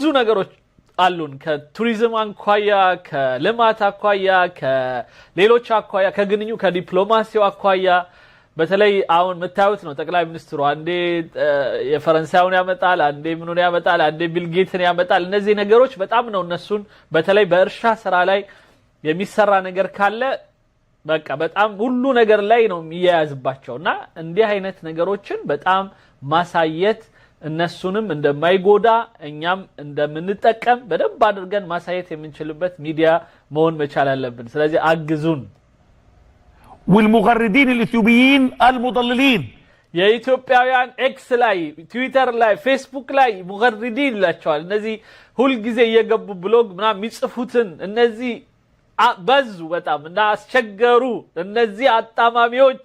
ብዙ ነገሮች አሉን ከቱሪዝም አንኳያ ከልማት አኳያ ከሌሎች አኳያ ከግንኙ ከዲፕሎማሲው አኳያ በተለይ አሁን መታወት ነው ጠቅላይ ሚኒስትሩ አንዴ የፈረንሳዩን ያመጣል አንዴ ምኑን ያመጣል አንዴ ቢልጌትን ያመጣል እነዚህ ነገሮች በጣም ነው እነሱን በተለይ በእርሻ ስራ ላይ የሚሰራ ነገር ካለ በቃ በጣም ሁሉ ነገር ላይ ነው የሚያያዝባቸውና እንዲህ አይነት ነገሮችን በጣም ማሳየት እነሱንም እንደማይጎዳ እኛም እንደምንጠቀም በደንብ አድርገን ማሳየት የምንችልበት ሚዲያ መሆን መቻል አለብን ስለዚህ አግዙን والمغردين الاثيوبيين المضللين يا ኢትዮጵያውያን ኤክስ ላይ ትዊተር ላይ ፌስቡክ ላይ ሙገርዲን ላቸዋል እነዚህ ሁሉ ጊዜ እየገቡ ብሎግ ምናምን የሚጽፉትን እነዚህ በዙ በጣም እና አስቸገሩ እነዚህ አጣማሚዎች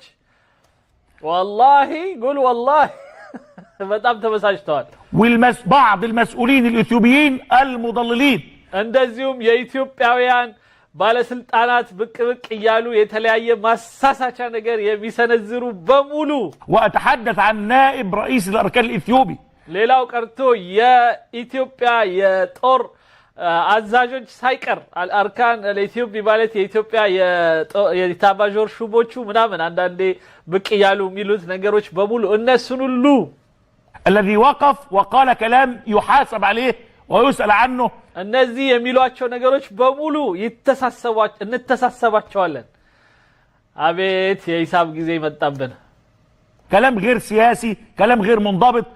والله قول والله በጣም ተበሳጭተዋል بعض المسؤولين الاثيوبيين المضللين እንደዚሁም የኢትዮጵያውያን ባለስልጣናት ብቅ ይያሉ የተለያየ ማሳሳቻ ነገር የሚሰነዝሩ በሙሉ واتحدث عن نائب رئيس الاركان الاثيوبي ሌላው ቀርቶ የኢትዮጵያ የጦር አዛዦች ሳይቀር አልአርካን ለኢትዮጵያ ማለት የኢትዮጵያ የኢታማዦር ሹሞቹ ምናምን አንዳንዴ ብቅ ይያሉ የሚሉት ነገሮች በሙሉ እነሱን ሁሉ الذي وقف وقال كلام يحاسب عليه ويسأل عنه እነዚህ የሚሏቸው ነገሮች በሙሉ እንተሳሰባቸዋለን አቤት የሂሳብ ጊዜ መጣብን كلام غير سياسي كلام غير منضبط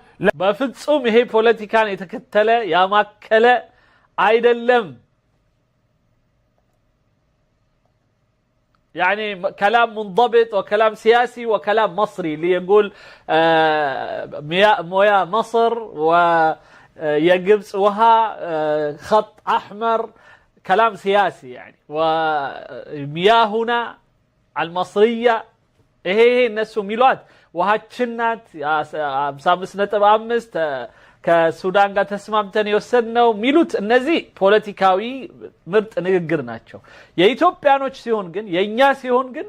በፍጹም ይሄ ፖለቲካን የተከተለ ያማከለ አይደለም يعني كلام منضبط وكلام سياسي وكلام مصري ليقول مويا مصر و يجبس وها خط أحمر كلام سياسي يعني ومياهنا المصرية هي الناس ميلاد وهاتشنات سامسنة بأمست كسودان قد تسمامتني وسنة وميلوت النزي بوليتيكاوي مرت نقرناتشو يا إثيوبيانوش سيهون جن يا إنيا سيهون جن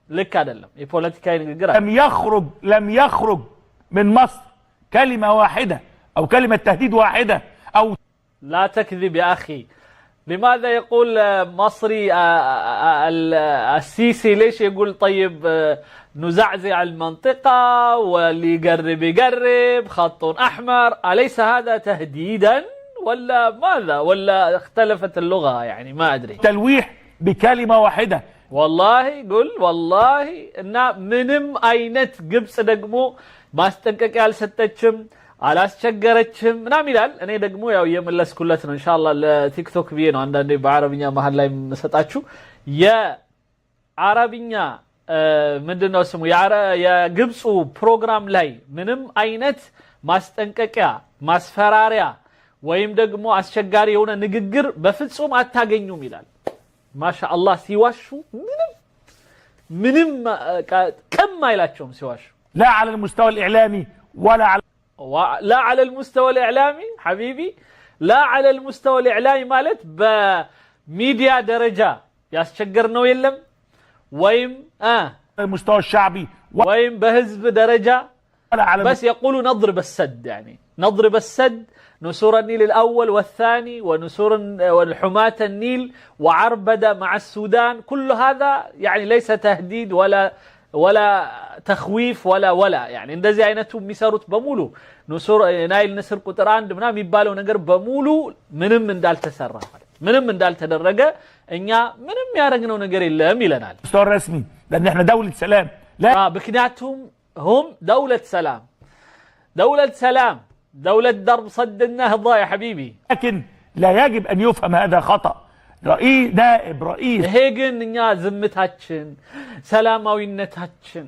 لك هذا اللهم البوليتيكاوي نقرن لم يخرج من مصر كلمة واحدة أو كلمة تهديد واحدة أو لا تكذب يا أخي لماذا يقول مصري السيسي ليش يقول طيب نزعزع المنطقة واللي يقرب خط أحمر أليس هذا تهديدا ولا ماذا ولا اختلفت اللغة يعني ما أدري تلويح بكلمة واحدة والله قل والله إن منم أينت قبس دقمو ما استنكك على ستتشم አላስቸገረችም ምናምን ይላል እኔ ደግሞ ያው የመለስኩለት ነው ኢንሻአላህ ለቲክቶክ ቪዲዮ ነው አንዳንዴ በአረብኛ መሃል ላይ መሰጣችሁ የአረብኛ ምንድነው ስሙ የግብፁ ፕሮግራም ላይ ምንም አይነት ማስጠንቀቂያ ማስፈራሪያ ወይም ደግሞ አስቸጋሪ የሆነ ንግግር በፍጹም አታገኙም ይላል ማሻአላህ ሲዋሹ ምንም ቀም አይላቸውም ሲዋሹ لا على المستوى الإعلامي ولا على لا على المستوى الإعلامي حبيبي لا على المستوى الإعلامي مالت بميديا درجة ياسشجرنو يلم ويم المستوى الشعبي ويم بهزب درجة بس يقولوا نضرب السد يعني نضرب السد نسور النيل الأول والثاني ونسور والحماة النيل وعربدة مع السودان كل هذا يعني ليس تهديد ولا تخويف ولا يعني እንደዚህ አይነቱ የሚሰሩት በሙሉ ንሱር ናይል ንስር ቁጥር 1 ምናምን የሚባለው ነገር በሙሉ ምንም እንዳልተሰራ ምንም እንዳልተደረገ እኛ ምንም ያረግነው ነገር የለም ይለናል مستوى الرسمي لان احنا دولة سلام لا بكناتهم هم دولة سلام دولة درب صد النهضة يا حبيبي لكن لا يجب ان يفهم هذا خطأ نائب رئيس هيجن እኛ ዝምታችን ሰላማዊነታችን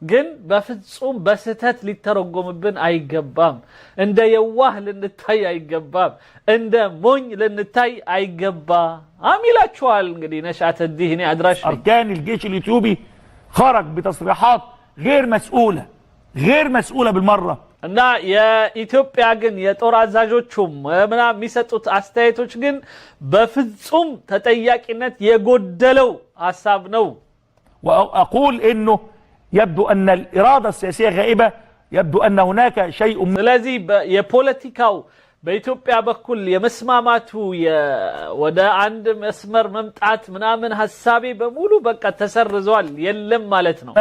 ግን በፍጹም በስተት ሊተረጎምብን አይገባም እንደ የዋህ ልንታይ አይገባም እንደ ሞኝ ልንታይ አይገባም ይላችኋል እንግዲህ ነሻተ ዲህኒ አድራሽ أركان الجيش الإثيوبي خرج بتصريحات غير مسؤولة بالمرة እና የኢትዮጵያ ግን የጦር አዛዦቹም ምናምን የሚሰጡት አስተያየቶች ግን በፍጹም ተጠያቂነት የጎደለው ሐሳብ ነው وأقول إنه يبدو أن الإرادة السياسية غائبة يبدو أن هناك شيء ስለዚህ የፖለቲካው በኢትዮጵያ በኩል የመስማማቱ ወደ አንድ መስመር መምጣት ምናምን ሐሳቤ በሙሉ በቃ ተሰርዟል የለም ማለት ነው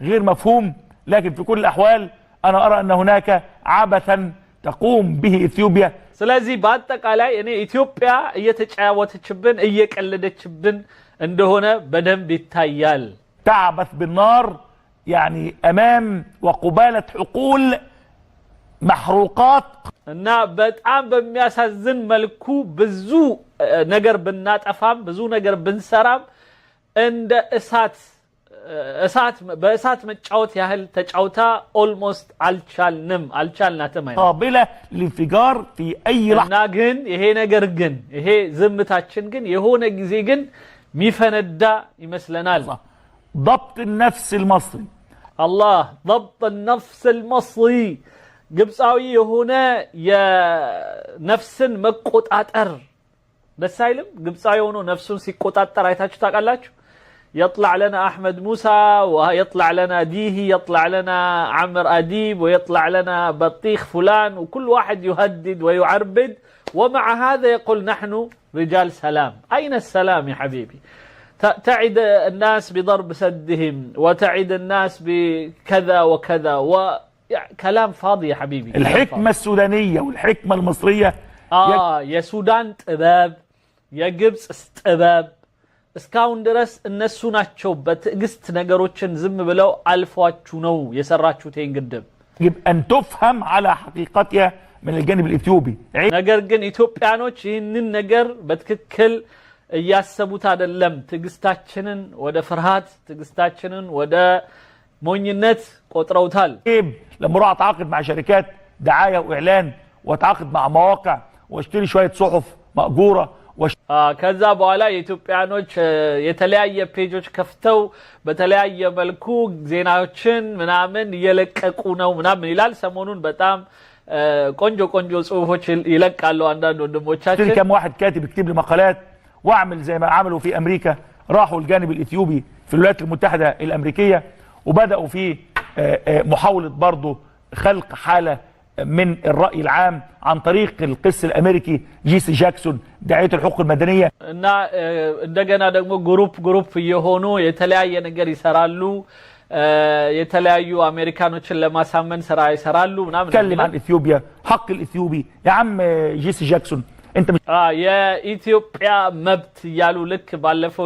غير مفهوم لكن في كل الأحوال أنا أرى أن هناك عبثا تقوم به إثيوبيا ስለዚህ በአጠቃላይ እኔ ኢትዮጵያ እየተጫወተችብን እየቀለደችብን እንደሆነ በደንብ ይታያል تعبث بالنار يعني أمام وقبالة حقول محروقات እና በጣም በሚያሳዝን መልኩ ብዙ ነገር ብናጠፋም ብዙ ነገር ብንሰራም እንደ በእሳት መጫወት ያህል ተጫውታ ኦልሞስት አልቻልናትም قابلة للانفجار في أي لحظة እና ግን ይሄ ዝምታችን ግን የሆነ ጊዜ ግን ሚፈነዳ ይመስለናል ضبط النفس المصري الله ضبط النفس المصري ግብፃዊ የሆነ የነፍስን መቆጣጠር ደስ አይልም ግብፃዊ ሆኖ ነፍሱን ሲቆጣጠር አይታችሁ ታውቃላችሁ يطلع لنا أحمد موسى ويطلع لنا ديهي يطلع لنا عمر أديب ويطلع لنا بطيخ فلان وكل واحد يهدد ويعربد ومع هذا يقول نحن رجال سلام أين السلام يا حبيبي تعد الناس بضرب سدهم وتعد الناس بكذا وكذا كلام فاضي يا حبيبي الحكمة السودانية والحكمة المصرية يا سودان طباب يا قبس طباب እስካሁን ድረስ እነሱ ናቸው በትዕግስት ነገሮችን ዝም ብለው አልፏችሁ ነው የሰራችሁት ይንግድም يجب أن تفهم على حقيقتها من الجانب الإثيوبي ነገር ግን ኢትዮጵያኖች ይህንን ነገር በትክክል እያሰቡት አይደለም ትዕግስታችንን ወደ ፍርሃት ትዕግስታችንን ወደ ሞኝነት ቆጥረውታል لما اروح اتعاقد مع شركات دعاية واعلان واتعاقد مع مواقع واشتري شوية صحف مأجورة ከዛ በኋላ የኢትዮጵያኖች የተለያየ ፔጆች ከፍተው በተለያየ መልኩ ዜናዎችን ምናምን እየለቀቁ ነው ምናምን ይላል ሰሞኑን በጣም ቆንጆ ጽሁፎች ይለቃሉ አንዳንድ ወንድሞቻችን كم واحد كاتب يكتب لي مقالات واعمل زي ما عملوا في امريكا راحوا الجانب الاثيوبي في الولايات المتحدة الامريكية وبدأوا في محاولة برضه خلق حالة من الرأي العام عن طريق القس الامريكي جيسي جاكسون داعية الحقوق المدنية እና እንደገና ደግሞ ግሩፕ የሆኑ የተለያየ ነገር ይሰራሉ የተለያዩ አሜሪካኖችን ለማሳመን ስራ ይሰራሉ ምናምን تكلم عن اثيوبيا حق الاثيوبي يا عم جيسي جاكسون انت የኢትዮጵያ መብት ያሉ ልክ ባለፈው